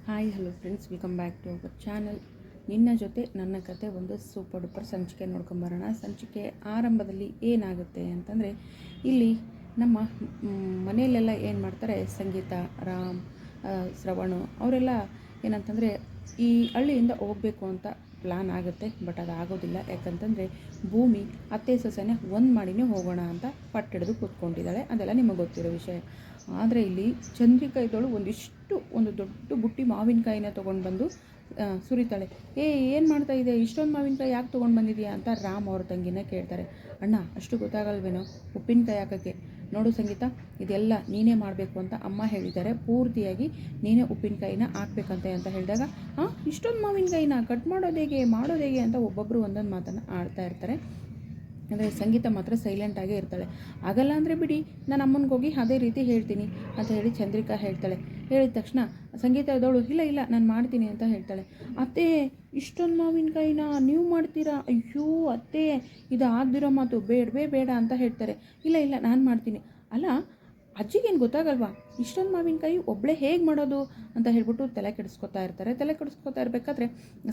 Hi hello friends, welcome back to our channel. ನಿನ್ನ ಜೊತೆ ನನ್ನ ಕತೆ ಒಂದು ಸೂಪರ್ ಡೂಪರ್ ಸಂಚಿಕೆ ನೋಡ್ಕೊಂಬರೋಣ. ಸಂಚಿಕೆ ಆರಂಭದಲ್ಲಿ ಏನಾಗುತ್ತೆ ಅಂತಂದರೆ, ಇಲ್ಲಿ ನಮ್ಮ ಮನೆಯಲ್ಲೆಲ್ಲ ಏನು ಮಾಡ್ತಾರೆ, ಸಂಗೀತ, ರಾಮ್, ಶ್ರವಣು ಅವರೆಲ್ಲ ಏನಂತಂದರೆ ಈ ಹಳ್ಳಿಯಿಂದ ಹೋಗಬೇಕು ಅಂತ ಪ್ಲ್ಯಾನ್ ಆಗುತ್ತೆ. ಬಟ್ ಅದು ಆಗೋದಿಲ್ಲ. ಯಾಕಂತಂದರೆ ಭೂಮಿ ಅತ್ತೆ ಸೊಸೆನೇ ಒಂದು ಮಾಡಿನೇ ಹೋಗೋಣ ಅಂತ ಪಟ್ಟಿಡಿದು ಕೂತ್ಕೊಂಡಿದ್ದಾಳೆ. ಅದೆಲ್ಲ ನಿಮಗೆ ಗೊತ್ತಿರೋ ವಿಷಯ. ಆದರೆ ಇಲ್ಲಿ ಚಂದ್ರಿಕಾ ಇದ್ದವಳು ಒಂದು ದೊಡ್ಡ ಬುಟ್ಟಿ ಮಾವಿನಕಾಯಿನ ತೊಗೊಂಡು ಬಂದು ಸುರಿತಾಳೆ. ಏನು ಮಾಡ್ತಾ ಇದೆ, ಇಷ್ಟೊಂದು ಮಾವಿನಕಾಯಿ ಯಾಕೆ ತೊಗೊಂಡು ಬಂದಿದೆಯಾ ಅಂತ ರಾಮ್ ಅವ್ರ ತಂಗಿನ ಕೇಳ್ತಾರೆ. ಅಣ್ಣ, ಅಷ್ಟು ಗೊತ್ತಾಗಲ್ವೇನೋ ಉಪ್ಪಿನಕಾಯಿ ಹಾಕೋಕ್ಕೆ? ನೋಡು ಸಂಗೀತ, ಇದೆಲ್ಲ ನೀನೇ ಮಾಡಬೇಕು ಅಂತ ಅಮ್ಮ ಹೇಳಿದ್ದಾರೆ. ಪೂರ್ತಿಯಾಗಿ ನೀನೇ ಉಪ್ಪಿನಕಾಯಿನ ಹಾಕ್ಬೇಕಂತೆ ಅಂತ ಹೇಳಿದಾಗ, ಇಷ್ಟೊಂದು ಮಾವಿನಕಾಯಿನ ಕಟ್ ಮಾಡೋದು ಹೇಗೆ ಅಂತ ಒಬ್ಬೊಬ್ಬರು ಒಂದೊಂದು ಮಾತನ್ನು ಆಡ್ತಾ ಇರ್ತಾರೆ. ಅಂದರೆ ಸಂಗೀತ ಮಾತ್ರ ಸೈಲೆಂಟಾಗೇ ಇರ್ತಾಳೆ. ಆಗಲ್ಲ ಅಂದರೆ ಬಿಡಿ, ನಾನು ಅಮ್ಮನಿಗೆ ಹೋಗಿ ಅದೇ ರೀತಿ ಹೇಳ್ತೀನಿ ಅಂತ ಹೇಳಿ ಚಂದ್ರಿಕಾ ಹೇಳ್ತಾಳೆ. ಹೇಳಿದ ತಕ್ಷಣ ಸಂಗೀತ ಇದ್ದವಳು ಇಲ್ಲ ನಾನು ಮಾಡ್ತೀನಿ ಅಂತ ಹೇಳ್ತಾಳೆ. ಅತ್ತೆ, ಇಷ್ಟೊಂದು ಮಾವಿನಕಾಯಿನ ನೀವು ಮಾಡ್ತೀರಾ? ಅಯ್ಯೋ ಅತ್ತೆ, ಇದು ಆಗದಿರೋ ಮಾತು, ಬೇಡ ಅಂತ ಹೇಳ್ತಾರೆ. ಇಲ್ಲ ನಾನು ಮಾಡ್ತೀನಿ. ಅಲ್ಲ, ಅಜ್ಜಿಗೇನು ಗೊತ್ತಾಗಲ್ವಾ ಇಷ್ಟೊಂದು ಮಾವಿನಕಾಯಿ ಒಬ್ಬಳೇ ಹೇಗೆ ಮಾಡೋದು ಅಂತ ಹೇಳ್ಬಿಟ್ಟು ತಲೆ ಕೆಡಿಸ್ಕೊತಾ ಇರಬೇಕಾದ್ರೆ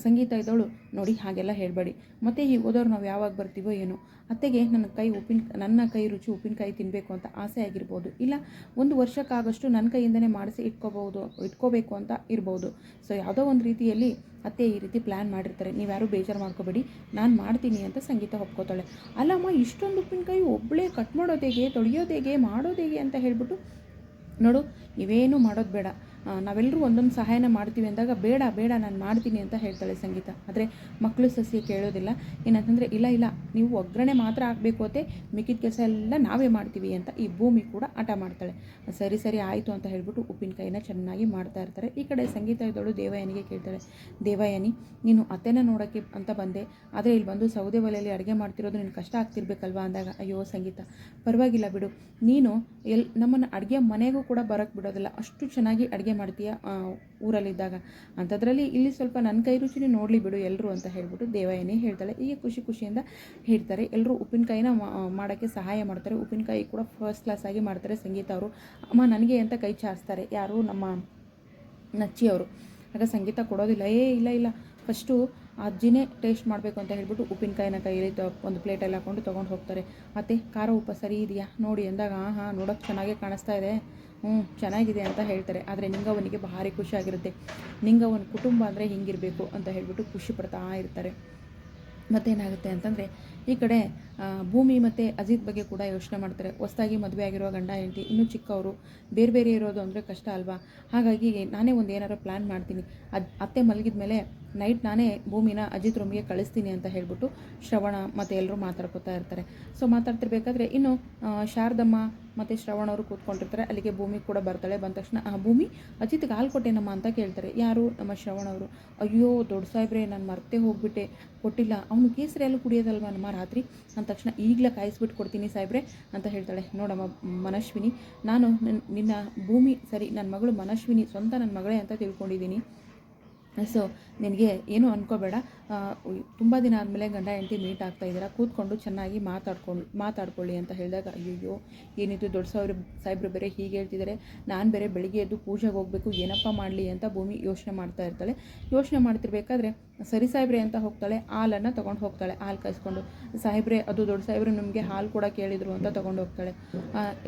ಸಂಗೀತ ಇದ್ದವಳು, ನೋಡಿ ಹಾಗೆಲ್ಲ ಹೇಳಬೇಡಿ, ಮತ್ತೆ ಹೀಗೆ ಹೋದವ್ರು ನಾವು ಯಾವಾಗ ಬರ್ತೀವೋ ಏನೋ. ಅತ್ತೆಗೆ ನನ್ನ ಕೈ ರುಚಿ ಉಪ್ಪಿನಕಾಯಿ ತಿನ್ನಬೇಕು ಅಂತ ಆಸೆ ಆಗಿರ್ಬೋದು, ಇಲ್ಲ 1 ವರ್ಷಕ್ಕಾಗಷ್ಟು ನನ್ನ ಕೈಯಿಂದನೇ ಮಾಡಿಸಿ ಇಟ್ಕೋಬೇಕು ಅಂತ ಇರ್ಬೋದು. ಸೊ ಯಾವುದೋ ಒಂದು ರೀತಿಯಲ್ಲಿ ಅತ್ತೆ ಈ ರೀತಿ ಪ್ಲ್ಯಾನ್ ಮಾಡಿರ್ತಾರೆ. ನೀವು ಯಾರೂ ಬೇಜಾರು ಮಾಡ್ಕೋಬೇಡಿ, ನಾನು ಮಾಡ್ತೀನಿ ಅಂತ ಸಂಗೀತ ಒಪ್ಕೋತಾಳೆ. ಅಲ್ಲಮ್ಮ, ಇಷ್ಟೊಂದು ಉಪ್ಪಿನಕಾಯಿ ಒಬ್ಬಳೇ ಕಟ್ ಮಾಡೋದೇಗೆ, ತೊಳೆಯೋದೇಗೆ, ಮಾಡೋದೇಗೆ ಅಂತ ಹೇಳ್ಬಿಟ್ಟು, ನೋಡು ನೀವೇನು ಮಾಡೋದು ಬೇಡ, ನಾವೆಲ್ಲರೂ ಒಂದೊಂದು ಸಹಾಯನ ಮಾಡ್ತೀವಿ ಅಂದಾಗ ಬೇಡ ನಾನು ಮಾಡ್ತೀನಿ ಅಂತ ಹೇಳ್ತಾಳೆ ಸಂಗೀತ. ಆದರೆ ಮಕ್ಕಳು ಸಸಿ ಕೇಳೋದಿಲ್ಲ. ಏನಂತಂದರೆ ಇಲ್ಲ ನೀವು ಒಗ್ಗರಣೆ ಮಾತ್ರ ಹಾಕಬೇಕು ಅತ್ತೆ, ಮಿಕ್ಕಿದ ಕೆಲಸ ಎಲ್ಲ ನಾವೇ ಮಾಡ್ತೀವಿ ಅಂತ ಈ ಭೂಮಿ ಕೂಡ ಹಠ ಮಾಡ್ತಾಳೆ. ಸರಿ ಆಯಿತು ಅಂತ ಹೇಳ್ಬಿಟ್ಟು ಉಪ್ಪಿನಕಾಯಿನ ಚೆನ್ನಾಗಿ ಮಾಡ್ತಾ ಇರ್ತಾರೆ. ಈ ಕಡೆ ಸಂಗೀತ ಇದ್ದವಳು ದೇವಯಾನಿಗೆ ಕೇಳ್ತಾಳೆ. ದೇವಯಾನಿ, ನೀನು ಅತ್ತೆನ ನೋಡೋಕ್ಕೆ ಅಂತ ಬಂದೆ, ಆದರೆ ಇಲ್ಲಿ ಬಂದು ಸೌದೆ ಒಲೆಯಲ್ಲಿ ಅಡುಗೆ ಮಾಡ್ತಿರೋದು ನಿನ್ನ ಕಷ್ಟ ಆಗ್ತಿರ್ಬೇಕಲ್ವಾ ಅಂದಾಗ, ಅಯ್ಯೋ ಸಂಗೀತ, ಪರವಾಗಿಲ್ಲ ಬಿಡು, ನೀನು ನಮ್ಮನ್ನು ಅಡುಗೆ ಮನೆಗೂ ಕೂಡ ಬರೋಕ್ಕೆ ಬಿಡೋದಿಲ್ಲ, ಅಷ್ಟು ಚೆನ್ನಾಗಿ ಅಡುಗೆ ಮಾಡ್ತೀಯ ಊರಲ್ಲಿದ್ದಾಗ, ಅಂಥದ್ರಲ್ಲಿ ಇಲ್ಲಿ ಸ್ವಲ್ಪ ನನ್ನ ಕೈ ರುಚಿನೇ ನೋಡಲಿ ಬಿಡು ಎಲ್ಲರೂ ಅಂತ ಹೇಳ್ಬಿಟ್ಟು ದೇವಯಾನಿ ಹೇಳ್ತಾಳೆ. ಹೀಗೆ ಖುಷಿಯಿಂದ ಹೇಳ್ತಾರೆ. ಎಲ್ಲರೂ ಉಪ್ಪಿನಕಾಯಿನ ಮಾಡೋಕ್ಕೆ ಸಹಾಯ ಮಾಡ್ತಾರೆ. ಉಪ್ಪಿನಕಾಯಿ ಕೂಡ ಫಸ್ಟ್ ಕ್ಲಾಸ್ ಆಗಿ ಮಾಡ್ತಾರೆ ಸಂಗೀತ ಅವರು. ಅಮ್ಮ ನನಗೆ ಅಂತ ಕೈ ಚಾಚ್ತಾರೆ ಯಾರು, ನಮ್ಮ ನಚ್ಚಿ ಅವರು. ಆಗ ಸಂಗೀತ ಕೊಡೋದಿಲ್ಲ. ಇಲ್ಲ ಫಸ್ಟು ಅಜ್ಜಿನೇ ಟೇಸ್ಟ್ ಮಾಡಬೇಕು ಅಂತ ಹೇಳ್ಬಿಟ್ಟು ಉಪ್ಪಿನಕಾಯಿನ ಕೈಯಲ್ಲಿ ಒಂದು ಪ್ಲೇಟಲ್ಲಿ ಹಾಕ್ಕೊಂಡು ತೊಗೊಂಡು ಹೋಗ್ತಾರೆ. ಮತ್ತು ಖಾರ ಉಪ್ಪು ಸರಿ ಇದೆಯಾ ನೋಡಿ ಅಂದಾಗ, ನೋಡೋಕ್ಕೆ ಚೆನ್ನಾಗೇ ಕಾಣಿಸ್ತಾ ಇದೆ, ಚೆನ್ನಾಗಿದೆ ಅಂತ ಹೇಳ್ತಾರೆ. ಆದರೆ ನಿಂಗವನಿಗೆ ಭಾರಿ ಖುಷಿಯಾಗಿರುತ್ತೆ. ನಿಂಗವನ ಕುಟುಂಬ ಅಂದರೆ ಹಿಂಗಿರಬೇಕು ಅಂತ ಹೇಳ್ಬಿಟ್ಟು ಖುಷಿ ಪಡ್ತಾ ಇರ್ತಾರೆ. ಮತ್ತೇನಾಗುತ್ತೆ ಅಂತಂದರೆ, ಈ ಕಡೆ ಭೂಮಿ ಮತ್ತು ಅಜಿತ್ ಬಗ್ಗೆ ಕೂಡ ಯೋಚನೆ ಮಾಡ್ತಾರೆ. ಹೊಸದಾಗಿ ಮದುವೆ ಆಗಿರುವ ಗಂಡ ಹೆಂಡತಿ ಇನ್ನೂ ಚಿಕ್ಕವರು, ಬೇರೆ ಇರೋದು ಅಂದರೆ ಕಷ್ಟ ಅಲ್ವಾ. ಹಾಗಾಗಿ ನಾನೇ ಒಂದು ಏನಾರು ಪ್ಲ್ಯಾನ್ ಮಾಡ್ತೀನಿ. ಅತ್ತೆ ಮಲಗಿದ ಮೇಲೆ ನೈಟ್ ನಾನೇ ಭೂಮಿನ ಅಜಿತ್ ರೂಮ್ಗೆ ಕಳಿಸ್ತೀನಿ ಅಂತ ಹೇಳ್ಬಿಟ್ಟು ಶ್ರವಣ ಮತ್ತು ಎಲ್ಲರೂ ಮಾತಾಡ್ಕೊತಾ ಇರ್ತಾರೆ. ಸೊ ಮಾತಾಡ್ತಿರ್ಬೇಕಾದ್ರೆ ಇನ್ನು ಶಾರದಮ್ಮ ಮತ್ತು ಶ್ರವಣ ಅವರು ಕೂತ್ಕೊಂಡಿರ್ತಾರೆ. ಅಲ್ಲಿಗೆ ಭೂಮಿ ಕೂಡ ಬರ್ತಾಳೆ. ಬಂದ ತಕ್ಷಣ ಭೂಮಿ, ಅಜಿತ್ಗೆ ಹಾಲು ಕೊಟ್ಟೆನಮ್ಮ ಅಂತ ಕೇಳ್ತಾರೆ. ಯಾರು? ನಮ್ಮ ಶ್ರವಣ ಅವರು. ಅಯ್ಯೋ ದೊಡ್ಡ ಸಾಹೇಬ್ರೆ, ನಾನು ಮರ್ತೇ ಹೋಗ್ಬಿಟ್ಟೆ, ಕೊಟ್ಟಿಲ್ಲ. ಅವನು ಕೇಸರಿ ಹಾಲು ಕುಡಿಯೋದಲ್ವ ನಮ್ಮ ರಾತ್ರಿ ಅಂದ ತಕ್ಷಣ, ಈಗಲೇ ಕಾಯಿಸ್ಬಿಟ್ಟು ಕೊಡ್ತೀನಿ ಸಾಹೇಬ್ರೆ ಅಂತ ಹೇಳ್ತಾಳೆ. ನೋಡಮ್ಮ ಮನಶ್ವಿನಿ, ನಾನು ನಿನ್ನ ಭೂಮಿ ಸರಿ, ನನ್ನ ಮಗಳು ಮನಶ್ವಿನಿ ಸ್ವಂತ ನನ್ನ ಮಗಳೇ ಅಂತ ತಿಳ್ಕೊಂಡಿದ್ದೀನಿ. ಸೊ ನಿನಗೆ ಏನೂ ಅನ್ಕೋಬೇಡ. ತುಂಬ ದಿನ ಆದಮೇಲೆ ಗಂಡ ಹೆಂಡತಿ ಮೀಟ್ ಆಗ್ತಾ ಇದ್ದೀರಾ, ಕೂತ್ಕೊಂಡು ಚೆನ್ನಾಗಿ ಮಾತಾಡ್ಕೊಳ್ಳಿ ಅಂತ ಹೇಳಿದಾಗ, ಅಯ್ಯೋ ಏನಿದು ದೊಡ್ಡ ಸಾಹೇಬ್ರು ಬೇರೆ ಹೀಗೆ ಹೇಳ್ತಿದ್ದಾರೆ, ನಾನು ಬೇರೆ ಬೆಳಿಗ್ಗೆ ಎದ್ದು ಪೂಜೆಗೆ ಹೋಗಬೇಕು, ಏನಪ್ಪ ಮಾಡಲಿ ಅಂತ ಭೂಮಿ ಯೋಚನೆ ಮಾಡ್ತಾ ಇರ್ತಾಳೆ. ಯೋಚನೆ ಮಾಡ್ತಿರ್ಬೇಕಾದ್ರೆ ಸರಿ ಸಾಹೇಬ್ರೆ ಅಂತ ಹೋಗ್ತಾಳೆ. ಹಾಲನ್ನು ತೊಗೊಂಡು ಹೋಗ್ತಾಳೆ. ಹಾಲು ಕಾಯಿಸ್ಕೊಂಡು, ಸಾಹೇಬ್ರೆ ಅದು ದೊಡ್ಡ ಸಾಹೇಬ್ರು ನಿಮಗೆ ಹಾಲು ಕೂಡ ಕೇಳಿದರು ಅಂತ ತೊಗೊಂಡು ಹೋಗ್ತಾಳೆ.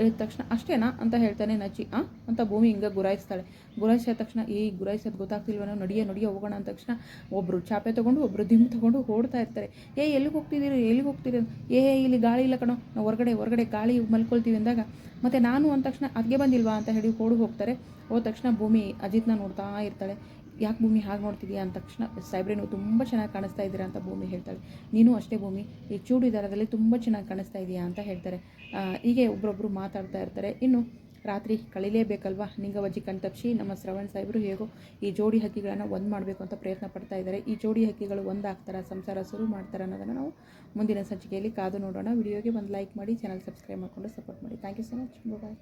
ಹೇಳಿದ ತಕ್ಷಣ ಅಷ್ಟೇನಾ ಅಂತ ಹೇಳ್ತಾನೆ ನಚ್ಚಿ. ಅಂತ ಭೂಮಿ ಹಿಂಗೆ ಗುರಾಯಿಸ್ತಾಳೆ. ಗುರಾಯಿಸಿದ ತಕ್ಷಣ ಗುರಾಯಿಸೋದು ಗೊತ್ತಾಗ್ತಿಲ್ವನೋ, ನಡಿಯೋ ಹೋಗೋಣ ಅಂದ ತಕ್ಷಣ ಒಬ್ಬರು ಚಾಪೆ ತೊಗೊಂಡು ಒಬ್ಬರು ದಿಮ್ಮು ತೊಗೊಂಡು ಓಡ್ತಾ ಇರ್ತಾರೆ. ಎಲ್ಲಿಗೆ ಹೋಗ್ತೀರಿ? ಇಲ್ಲಿ ಗಾಳಿ ಇಲ್ಲ ಕಣೋ, ನಾವು ಹೊರಗಡೆ ಗಾಳಿ ಮಲ್ಕೊಳ್ತೀವಿ ಅಂದಾಗ, ಮತ್ತು ನಾನು ಅಂದ ತಕ್ಷಣ ಅದಕ್ಕೆ ಬಂದಿಲ್ವಾ ಅಂತ ಹೇಳಿ ಹೋಗ್ತಾರೆ. ಹೋದ ತಕ್ಷಣ ಭೂಮಿ ಅಜಿತ್ನ ನೋಡ್ತಾ ಇರ್ತಾಳೆ. ಯಾಕೆ ಭೂಮಿ ಹಾಗೆ ನೋಡ್ತಿದ್ಯಾ ಅಂದ ತಕ್ಷಣ, ಸಾಹೇಬ್ರೆ ನೀವು ತುಂಬ ಚೆನ್ನಾಗಿ ಕಾಣಿಸ್ತಾ ಇದ್ದೀರಾ ಅಂತ ಭೂಮಿ ಹೇಳ್ತಾಳೆ. ನೀನು ಅಷ್ಟೇ ಭೂಮಿ, ಈ ಚೂಡಿದಾರದಲ್ಲಿ ತುಂಬ ಚೆನ್ನಾಗಿ ಕಾಣಿಸ್ತಾ ಇದೆಯಾ ಅಂತ ಹೇಳ್ತಾರೆ. ಹೀಗೆ ಒಬ್ಬರೊಬ್ಬರು ಮಾತಾಡ್ತಾ ಇರ್ತಾರೆ. ಇನ್ನು ರಾತ್ರಿ ಕಳಿಲೇಬೇಕಲ್ವಾ, ನಿಂಗವಜ್ಜಿ ಕಣ್ತಪ್ಪಿಸಿ ನಮ್ಮ ಶ್ರವಣ್ ಸಾಹೇಬರು ಹೇಗೋ ಈ ಜೋಡಿ ಹಕ್ಕಿಗಳನ್ನು ಒಂದು ಮಾಡಬೇಕು ಅಂತ ಪ್ರಯತ್ನ ಪಡ್ತಾ ಇದ್ದಾರೆ. ಈ ಜೋಡಿ ಹಕ್ಕಿಗಳು ಒಂದಾಗ್ತಾರ, ಸಂಸಾರ ಶುರು ಮಾಡ್ತಾರೆ ಅನ್ನೋದನ್ನು ನಾವು ಮುಂದಿನ ಸಂಚಿಕೆಯಲ್ಲಿ ಕಾದು ನೋಡೋಣ. ವಿಡಿಯೋಗೆ ಒಂದು ಲೈಕ್ ಮಾಡಿ, ಚಾನಲ್ ಸಬ್ಸ್ಕ್ರೈಬ್ ಮಾಡಿಕೊಂಡು ಸಪೋರ್ಟ್ ಮಾಡಿ. Thank you so much. Bye.